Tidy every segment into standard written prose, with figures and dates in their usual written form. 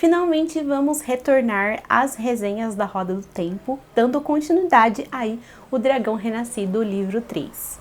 finalmente vamos retornar às resenhas da Roda do Tempo, dando continuidade aí o Dragão Renascido, livro 3.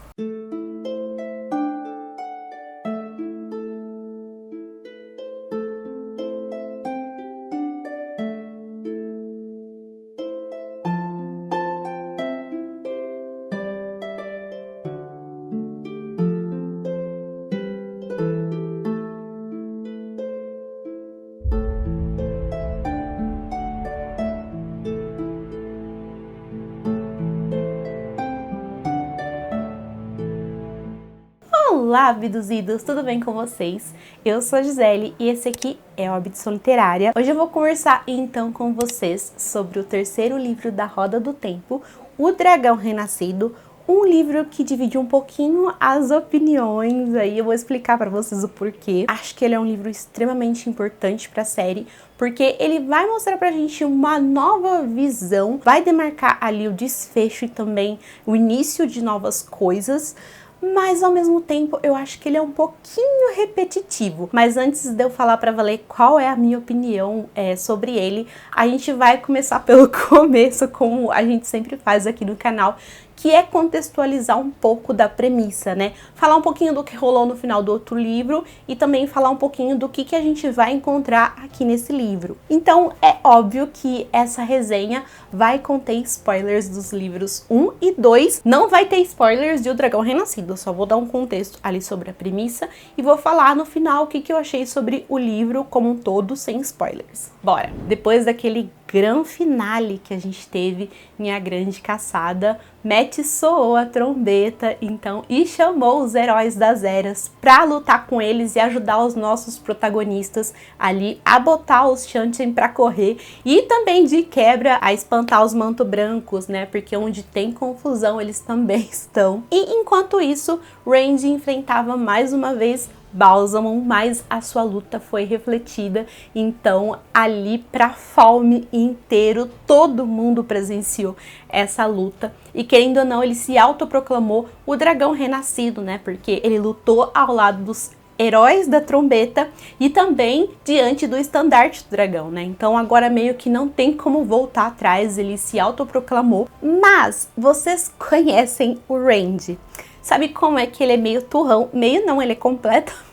Olá, abduzidos! Tudo bem com vocês? Eu sou a Gisele e esse aqui é o Abdução Literária. Hoje eu vou conversar então com vocês sobre o terceiro livro da Roda do Tempo, O Dragão Renascido, um livro que divide um pouquinho as opiniões, aí eu vou explicar para vocês o porquê. Acho que ele é um livro extremamente importante para a série, porque ele vai mostrar pra gente uma nova visão, vai demarcar ali o desfecho e também o início de novas coisas, mas ao mesmo tempo eu acho que ele é um pouquinho repetitivo. Mas antes de eu falar pra valer qual é a minha opinião sobre ele, a gente vai começar pelo começo, como a gente sempre faz aqui no canal, que é contextualizar um pouco da premissa, né? Falar um pouquinho do que rolou no final do outro livro e também falar um pouquinho do que a gente vai encontrar aqui nesse livro. Então é óbvio que essa resenha vai conter spoilers dos livros 1 e 2. Não vai ter spoilers de O Dragão Renascido, eu só vou dar um contexto ali sobre a premissa e vou falar no final o que eu achei sobre o livro como um todo, sem spoilers. Bora! Depois daquele grande finale que a gente teve em A Grande Caçada, Matt soou a trombeta então e chamou os heróis das eras pra lutar com eles e ajudar os nossos protagonistas ali a botar os Shantian pra correr e também de quebra a espantar os manto brancos, né? Porque onde tem confusão eles também estão. E enquanto isso, Randy enfrentava mais uma vez Balsamon, mas a sua luta foi refletida, então ali pra Falme inteiro, todo mundo presenciou essa luta e querendo ou não ele se autoproclamou o Dragão Renascido, né, porque ele lutou ao lado dos heróis da trombeta e também diante do estandarte do dragão, né, então agora meio que não tem como voltar atrás, ele se autoproclamou. Mas vocês conhecem o Randy? Sabe como é que ele é meio turrão? Meio não, ele é completamente...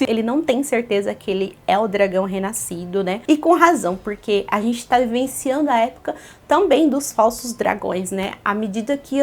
Ele não tem certeza que ele é o dragão renascido, né? E com razão, porque a gente tá vivenciando a época também dos falsos dragões, né? À medida que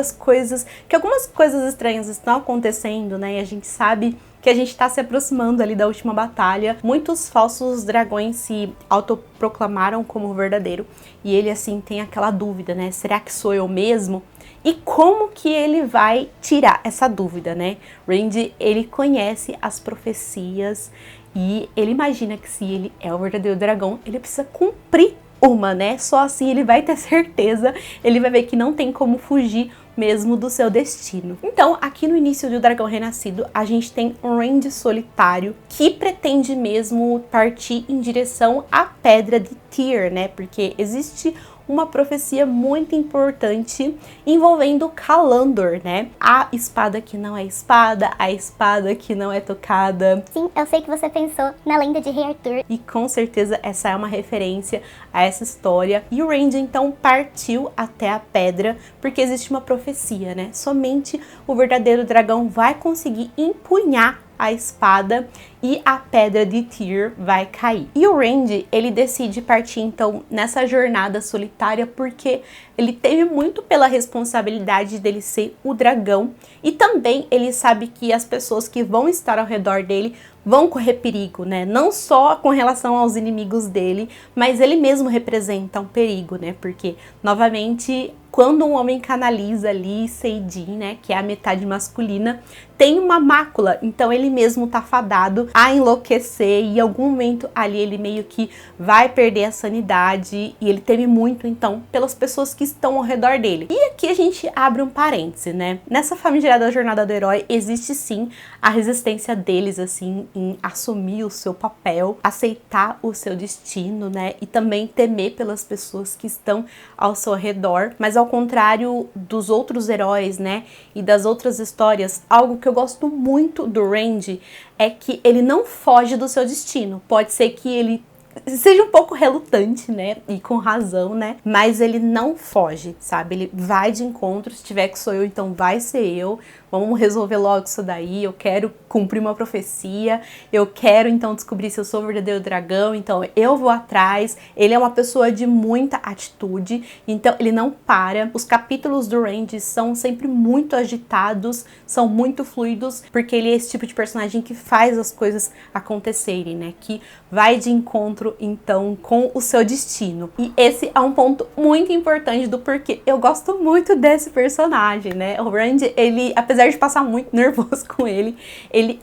algumas coisas estranhas estão acontecendo, né? E a gente sabe que a gente tá se aproximando ali da última batalha. Muitos falsos dragões se autoproclamaram como verdadeiro. E ele, assim, tem aquela dúvida, né? Será que sou eu mesmo? E como que ele vai tirar essa dúvida, né? Randy, ele conhece as profecias e ele imagina que se ele é o verdadeiro dragão, ele precisa cumprir uma, né? Só assim ele vai ter certeza, ele vai ver que não tem como fugir mesmo do seu destino. Então, aqui no início do Dragão Renascido, a gente tem um Randy solitário que pretende mesmo partir em direção à Pedra de Tyr, né? Porque existe uma profecia muito importante envolvendo Calandor, né? A espada que não é espada, a espada que não é tocada. Sim, eu sei que você pensou na lenda de Rei Arthur. E com certeza essa é uma referência a essa história. E o Randy então partiu até a pedra porque existe uma profecia, né? Somente o verdadeiro dragão vai conseguir empunhar a espada e a Pedra de Tyr vai cair. E o Randy, ele decide partir então nessa jornada solitária porque ele teme muito pela responsabilidade dele ser o dragão e também ele sabe que as pessoas que vão estar ao redor dele vão correr perigo, né? Não só com relação aos inimigos dele, mas ele mesmo representa um perigo, né? Porque, novamente, quando um homem canaliza ali Seidin, né, que é a metade masculina, tem uma mácula, então ele mesmo tá fadado a enlouquecer e em algum momento ali ele meio que vai perder a sanidade e ele teme muito então pelas pessoas que estão ao redor dele. E aqui a gente abre um parêntese, né? Nessa famigerada jornada do herói existe sim a resistência deles assim em assumir o seu papel, aceitar o seu destino, né? E também temer pelas pessoas que estão ao seu redor, mas ao contrário dos outros heróis, né, e das outras histórias, algo que eu gosto muito do Randy é que ele não foge do seu destino. Pode ser que ele seja um pouco relutante, né? E com razão, né? Mas ele não foge, sabe? Ele vai de encontro, se tiver que sou eu, então vai ser eu. Vamos resolver logo isso daí, eu quero cumprir uma profecia, eu quero então descobrir se eu sou o verdadeiro dragão, então eu vou atrás. Ele é uma pessoa de muita atitude, então ele não para. Os capítulos do Randy são sempre muito agitados, são muito fluidos, porque ele é esse tipo de personagem que faz as coisas acontecerem, né? Que vai de encontro então com o seu destino. E esse é um ponto muito importante do porquê eu gosto muito desse personagem, né? O Randy, ele, apesar de passar muito nervoso com ele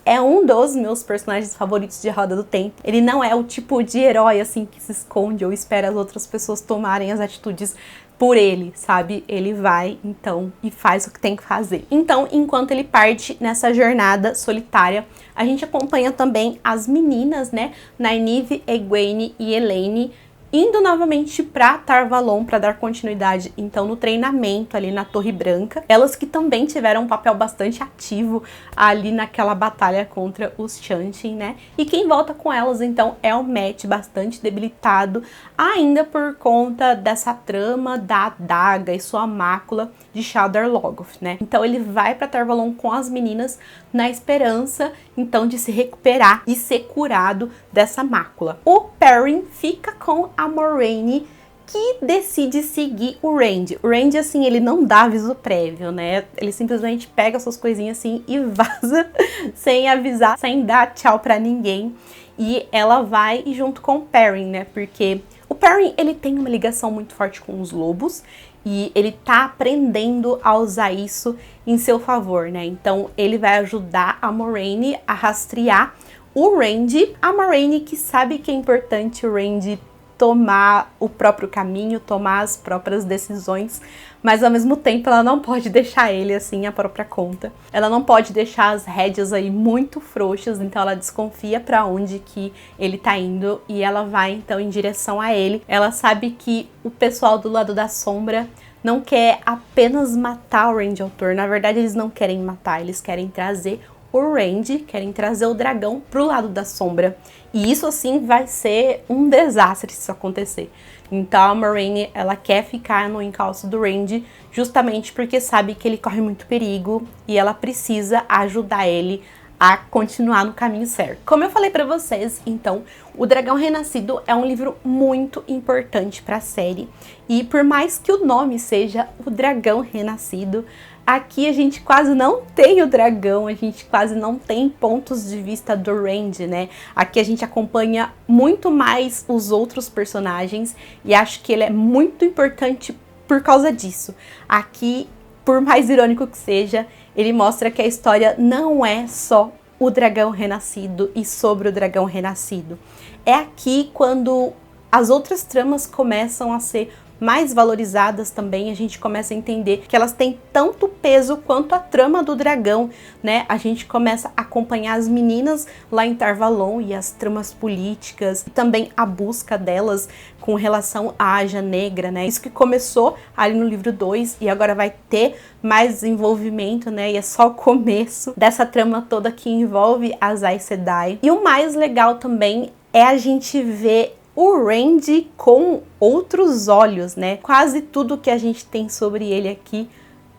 é um dos meus personagens favoritos de Roda do Tempo. Ele não é o tipo de herói assim que se esconde ou espera as outras pessoas tomarem as atitudes por ele, sabe? Ele vai, então, e faz o que tem que fazer. Então, enquanto ele parte nessa jornada solitária, a gente acompanha também as meninas, né? Nynaeve, Egwene e Elaine, indo novamente para Tar Valon para dar continuidade, então, no treinamento ali na Torre Branca. Elas que também tiveram um papel bastante ativo ali naquela batalha contra os Shantin, né? E quem volta com elas, então, é o Mat, bastante debilitado, ainda por conta dessa trama da adaga e sua mácula de Shadar Logoth, né? Então, ele vai para Tar Valon com as meninas na esperança, então, de se recuperar e ser curado dessa mácula. O Perrin fica com a Moraine, que decide seguir o Randy. O Randy, assim, ele não dá aviso prévio, né? Ele simplesmente pega suas coisinhas assim e vaza sem avisar, sem dar tchau pra ninguém. E ela vai junto com o Perrin, né? Porque o Perrin, ele tem uma ligação muito forte com os lobos e ele tá aprendendo a usar isso em seu favor, né? Então, ele vai ajudar a Moraine a rastrear o Randy. A Moraine, que sabe que é importante o Randy tomar o próprio caminho, tomar as próprias decisões, mas ao mesmo tempo ela não pode deixar ele assim à própria conta. Ela não pode deixar as rédeas aí muito frouxas, então ela desconfia para onde que ele tá indo e ela vai então em direção a ele. Ela sabe que o pessoal do lado da sombra não quer apenas matar o Randy Autor, na verdade eles não querem matar, eles querem trazer o Randy, querem trazer o dragão pro lado da sombra. E isso, assim, vai ser um desastre se isso acontecer. Então, a Moraine, ela quer ficar no encalço do Randy justamente porque sabe que ele corre muito perigo e ela precisa ajudar ele a continuar no caminho certo. Como eu falei pra vocês, então, O Dragão Renascido é um livro muito importante pra série. E por mais que o nome seja O Dragão Renascido, aqui a gente quase não tem o dragão, a gente quase não tem pontos de vista do Randy, né? Aqui a gente acompanha muito mais os outros personagens e acho que ele é muito importante por causa disso. Aqui, por mais irônico que seja, ele mostra que a história não é só o dragão renascido e sobre o dragão renascido. É aqui quando as outras tramas começam a ser mais valorizadas também, a gente começa a entender que elas têm tanto peso quanto a trama do dragão, né? A gente começa a acompanhar as meninas lá em Tar Valon e as tramas políticas, e também a busca delas com relação à Aja Negra, né? Isso que começou ali no livro 2 e agora vai ter mais desenvolvimento, né? E é só o começo dessa trama toda que envolve as Aes Sedai. E o mais legal também é a gente ver o Randy com outros olhos, né? Quase tudo que a gente tem sobre ele aqui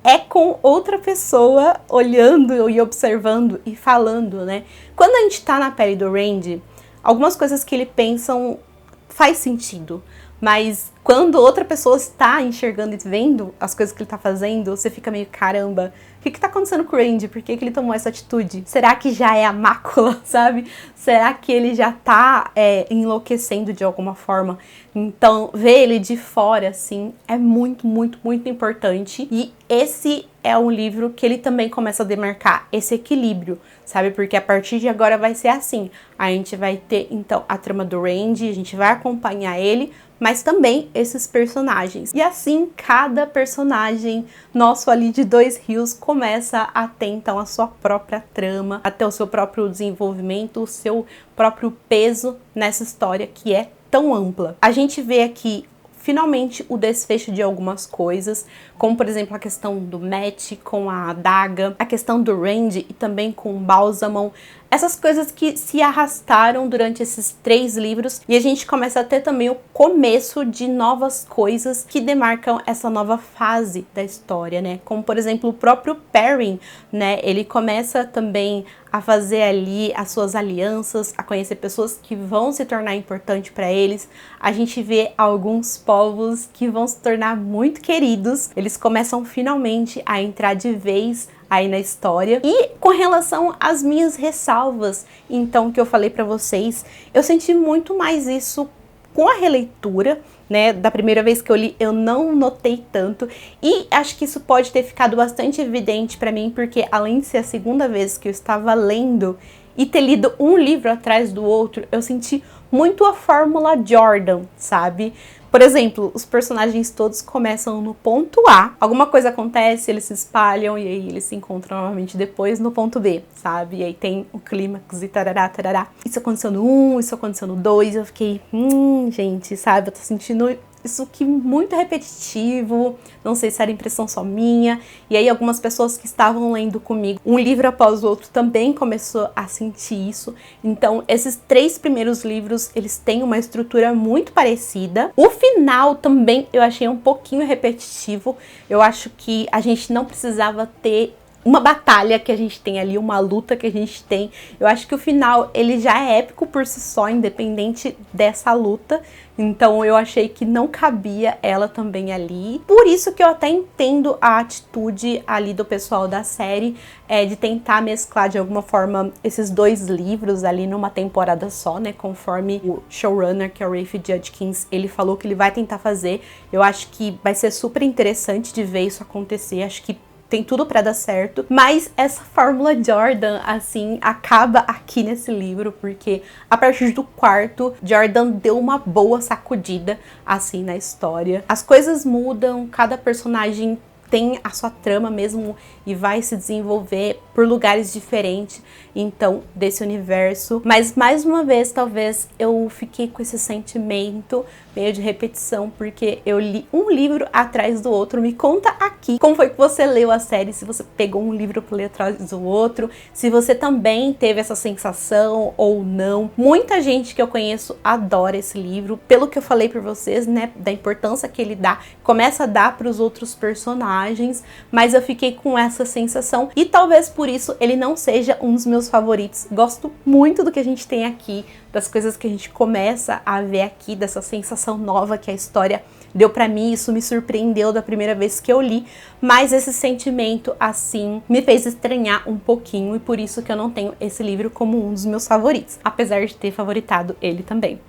é com outra pessoa olhando e observando e falando, né? Quando a gente tá na pele do Randy, algumas coisas que ele pensa faz sentido, mas quando outra pessoa está enxergando e vendo as coisas que ele tá fazendo, você fica meio, caramba, o que tá acontecendo com o Randy? Por que ele tomou essa atitude? Será que já é a mácula, sabe? Será que ele já tá enlouquecendo de alguma forma? Então, ver ele de fora, assim, é muito, muito, muito importante. E esse é um livro que ele também começa a demarcar esse equilíbrio, sabe? Porque a partir de agora vai ser assim. A gente vai ter, então, a trama do Randy, a gente vai acompanhar ele, mas também esses personagens. E assim, cada personagem nosso ali de Dois Rios começa a ter, então, a sua própria trama, a ter o seu próprio desenvolvimento, o seu próprio peso nessa história que é tão ampla. A gente vê aqui, finalmente, o desfecho de algumas coisas, como, por exemplo, a questão do Mat com a adaga, a questão do Randy e também com o Bálsamo. essas coisas que se arrastaram durante esses 3 livros, e a gente começa a ter também o começo de novas coisas que demarcam essa nova fase da história, né? Como, por exemplo, o próprio Perrin, né? Ele começa também a fazer ali as suas alianças, a conhecer pessoas que vão se tornar importantes para eles. A gente vê alguns povos que vão se tornar muito queridos. Eles começam finalmente a entrar de vez aí na história. E com relação às minhas ressalvas, então, que eu falei para vocês, eu senti muito mais isso com a releitura, né? Da primeira vez que eu li, eu não notei tanto, e acho que isso pode ter ficado bastante evidente para mim, porque além de ser a segunda vez que eu estava lendo e ter lido um livro atrás do outro, eu senti muito a fórmula Jordan, sabe? Por exemplo, os personagens todos começam no ponto A, alguma coisa acontece, eles se espalham e aí eles se encontram novamente depois no ponto B, sabe? E aí tem o clímax e tarará, tarará. Isso aconteceu no 1, isso aconteceu no 2, eu fiquei, gente, sabe? Eu tô sentindo isso aqui muito repetitivo, não sei se era impressão só minha. E aí algumas pessoas que estavam lendo comigo, um livro após o outro, também começou a sentir isso. Então, esses 3 primeiros livros, eles têm uma estrutura muito parecida. O final também eu achei um pouquinho repetitivo. Eu acho que a gente não precisava ter uma batalha que a gente tem ali, uma luta que a gente tem. Eu acho que o final, ele já é épico por si só, independente dessa luta. Então eu achei que não cabia ela também ali. Por isso que eu até entendo a atitude ali do pessoal da série, de tentar mesclar de alguma forma esses 2 livros ali numa temporada só, né? Conforme o showrunner, que é o Rafe Judkins, ele falou que ele vai tentar fazer. Eu acho que vai ser super interessante de ver isso acontecer. Acho que tem tudo pra dar certo, mas essa fórmula Jordan, assim, acaba aqui nesse livro, porque a partir do 4º, Jordan deu uma boa sacudida, assim, na história. As coisas mudam, cada personagem tem a sua trama mesmo e vai se desenvolver por lugares diferentes, então, desse universo. Mas, mais uma vez, talvez eu fiquei com esse sentimento meio de repetição, porque eu li um livro atrás do outro. Me conta aqui como foi que você leu a série, se você pegou um livro para ler atrás do outro, se você também teve essa sensação ou não. Muita gente que eu conheço adora esse livro, pelo que eu falei para vocês, né, da importância que ele dá, começa a dar para os outros personagens, mas eu fiquei com essa sensação e talvez por isso ele não seja um dos meus favoritos. Gosto muito do que a gente tem aqui, das coisas que a gente começa a ver aqui, dessa sensação nova que a história deu pra mim. Isso me surpreendeu da primeira vez que eu li, mas esse sentimento, assim, me fez estranhar um pouquinho, e por isso que eu não tenho esse livro como um dos meus favoritos, apesar de ter favoritado ele também.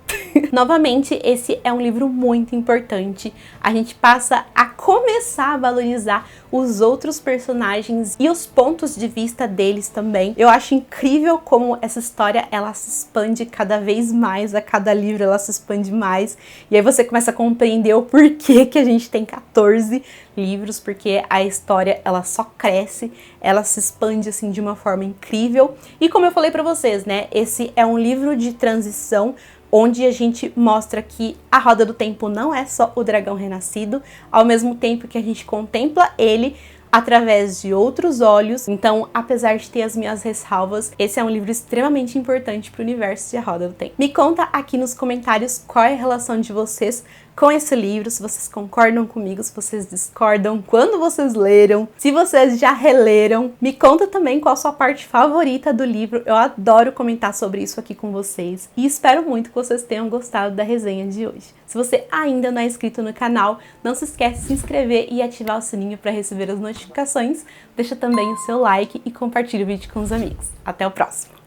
Novamente, esse é um livro muito importante. A gente passa a começar a valorizar os outros personagens e os pontos de vista deles também. Eu acho incrível como essa história, ela se expande cada vez mais, a cada livro ela se expande mais, e aí você começa a compreender o porquê que a gente tem 14 livros, porque a história, ela só cresce, ela se expande assim de uma forma incrível. E como eu falei pra vocês, né, esse é um livro de transição, onde a gente mostra que a Roda do Tempo não é só o dragão renascido, ao mesmo tempo que a gente contempla ele através de outros olhos. Então, apesar de ter as minhas ressalvas, esse é um livro extremamente importante para o universo de A Roda do Tempo. Me conta aqui nos comentários qual é a relação de vocês com esse livro, se vocês concordam comigo, se vocês discordam, quando vocês leram, se vocês já releram. Me conta também qual a sua parte favorita do livro, eu adoro comentar sobre isso aqui com vocês, e espero muito que vocês tenham gostado da resenha de hoje. Se você ainda não é inscrito no canal, não se esquece de se inscrever e ativar o sininho para receber as notificações, deixa também o seu like e compartilha o vídeo com os amigos. Até o próximo!